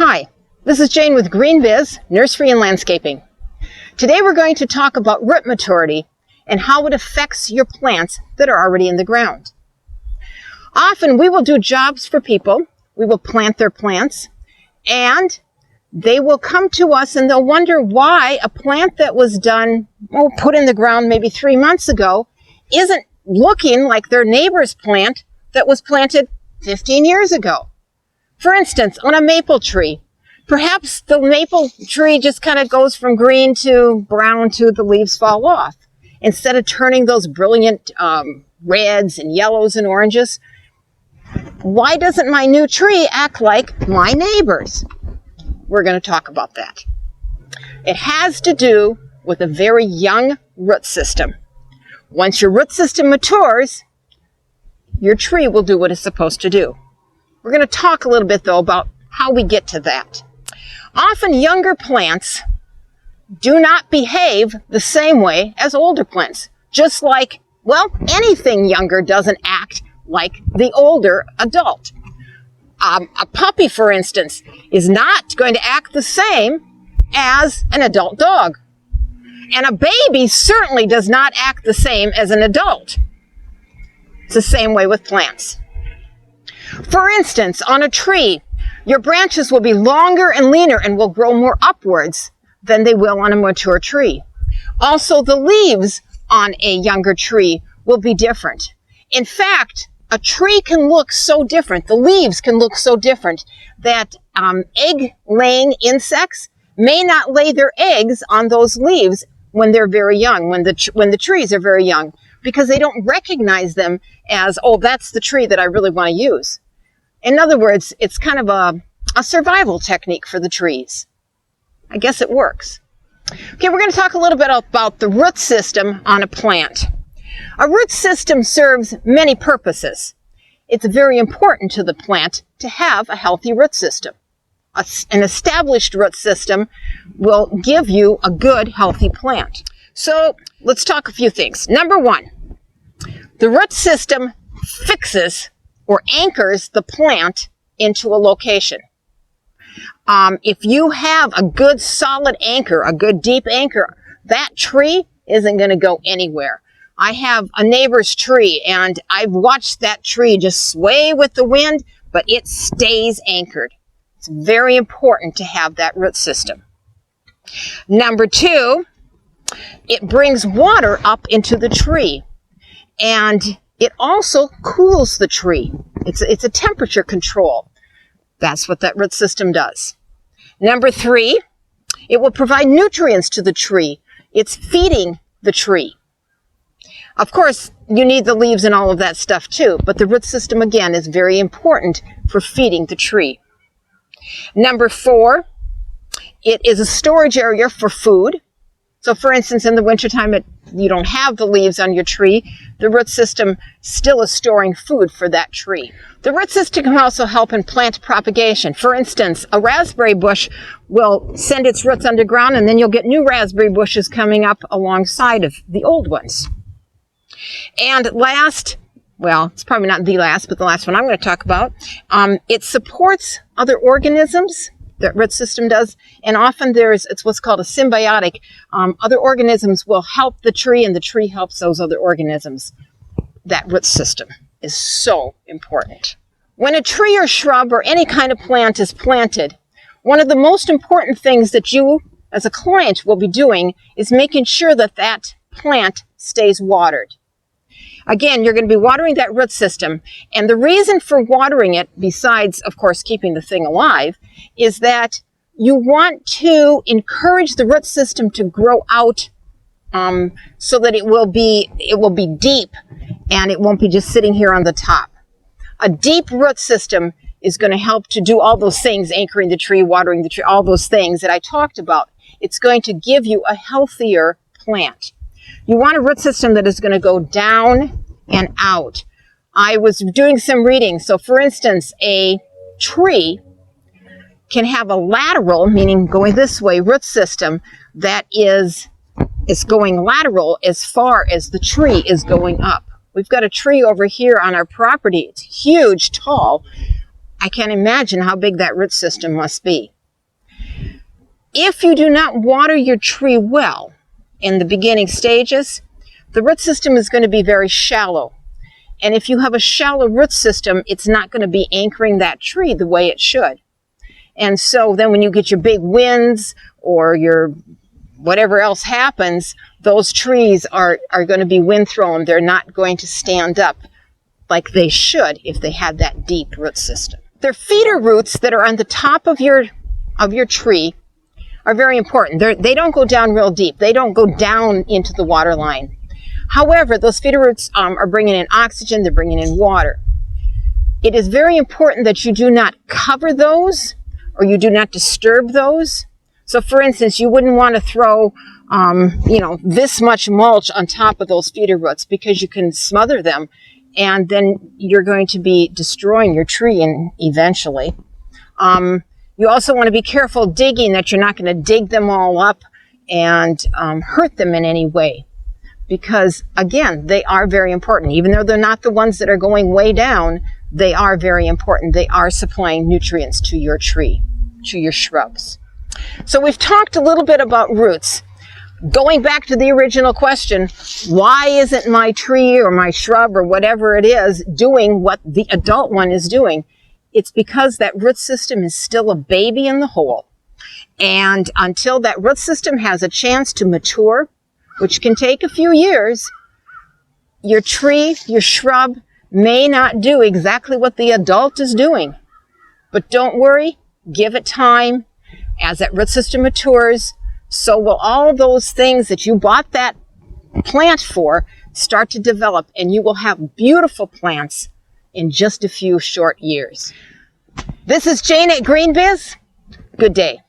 Hi, this is Jane with GreenViz, Nursery and Landscaping. Today we're going to talk about root maturity and how it affects your plants that are already in the ground. Often we will do jobs for people, we will plant their plants, and they will come to us and they'll wonder why a plant that was done or put in the ground maybe 3 months ago isn't looking like their neighbor's plant that was planted 15 years ago. For instance, on a maple tree, perhaps the maple tree just kind of goes from green to brown to the leaves fall off. Instead of turning those brilliant reds and yellows and oranges, why doesn't my new tree act like my neighbor's? We're going to talk about that. It has to do with a very young root system. Once your root system matures, your tree will do what it's supposed to do. We're going to talk a little bit, though, about how we get to that. Often younger plants do not behave the same way as older plants. Just like, well, anything younger doesn't act like the older adult. A puppy, for instance, is not going to act the same as an adult dog. And a baby certainly does not act the same as an adult. It's the same way with plants. For instance, on a tree, your branches will be longer and leaner and will grow more upwards than they will on a mature tree. Also, the leaves on a younger tree will be different. In fact, a tree can look so different, the leaves can look so different that egg-laying insects may not lay their eggs on those leaves when they're very young, when the trees are very young, because they don't recognize them as, oh, that's the tree that I really want to use. In other words, it's kind of a survival technique for the trees. I guess it works. Okay, we're going to talk a little bit about the root system on a plant. A root system serves many purposes. It's very important to the plant to have a healthy root system. An established root system will give you a good, healthy plant. So let's talk a few things. Number one, the root system fixes or anchors the plant into a location. If you have a good solid anchor, a good deep anchor, that tree isn't going to go anywhere. I have a neighbor's tree and I've watched that tree just sway with the wind, but it stays anchored. It's very important to have that root system. Number two, it brings water up into the tree, and it also cools the tree. It's a temperature control. That's what that root system does. Number three, it will provide nutrients to the tree. It's feeding the tree. Of course, you need the leaves and all of that stuff too, but the root system, again, is very important for feeding the tree. Number four, it is a storage area for food. So for instance, in the wintertime, you don't have the leaves on your tree. The root system still is storing food for that tree. The root system can also help in plant propagation. For instance, a raspberry bush will send its roots underground, and then you'll get new raspberry bushes coming up alongside of the old ones. And last, well, it's probably not the last, but the last one I'm going to talk about, it supports other organisms. The root system does, and often it's what's called a symbiotic. Other organisms will help the tree, and the tree helps those other organisms. That root system is so important. When a tree or shrub or any kind of plant is planted, one of the most important things that you as a client will be doing is making sure that that plant stays watered. Again, you're going to be watering that root system, and the reason for watering it, besides, of course, keeping the thing alive, is that you want to encourage the root system to grow out so that it will be deep and it won't be just sitting here on the top. A deep root system is going to help to do all those things, anchoring the tree, watering the tree, all those things that I talked about. It's going to give you a healthier plant. You want a root system that is going to go down and out. I was doing some reading. So for instance, a tree can have a lateral, meaning going this way, root system that is going lateral as far as the tree is going up. We've got a tree over here on our property. It's huge, tall. I can't imagine how big that root system must be. If you do not water your tree well in the beginning stages, the root system is going to be very shallow. And if you have a shallow root system, it's not going to be anchoring that tree the way it should. And so then when you get your big winds or your whatever else happens, those trees are going to be wind thrown. They're not going to stand up like they should if they had that deep root system. Their feeder roots that are on the top of your tree are very important. They don't go down real deep. They don't go down into the water line. However, those feeder roots are bringing in oxygen, they're bringing in water. It is very important that you do not cover those or you do not disturb those. So for instance, you wouldn't want to throw this much mulch on top of those feeder roots because you can smother them and then you're going to be destroying your tree eventually. You also want to be careful digging, that you're not going to dig them all up and hurt them in any way. Because, again, they are very important. Even though they're not the ones that are going way down, they are very important. They are supplying nutrients to your tree, to your shrubs. So we've talked a little bit about roots. Going back to the original question, why isn't my tree or my shrub or whatever it is doing what the adult one is doing? It's because that root system is still a baby in the hole. And until that root system has a chance to mature, which can take a few years, your tree, your shrub may not do exactly what the adult is doing. But don't worry, give it time. As that root system matures, so will all those things that you bought that plant for start to develop, and you will have beautiful plants in just a few short years. This is Jane at GreenBiz. Good day.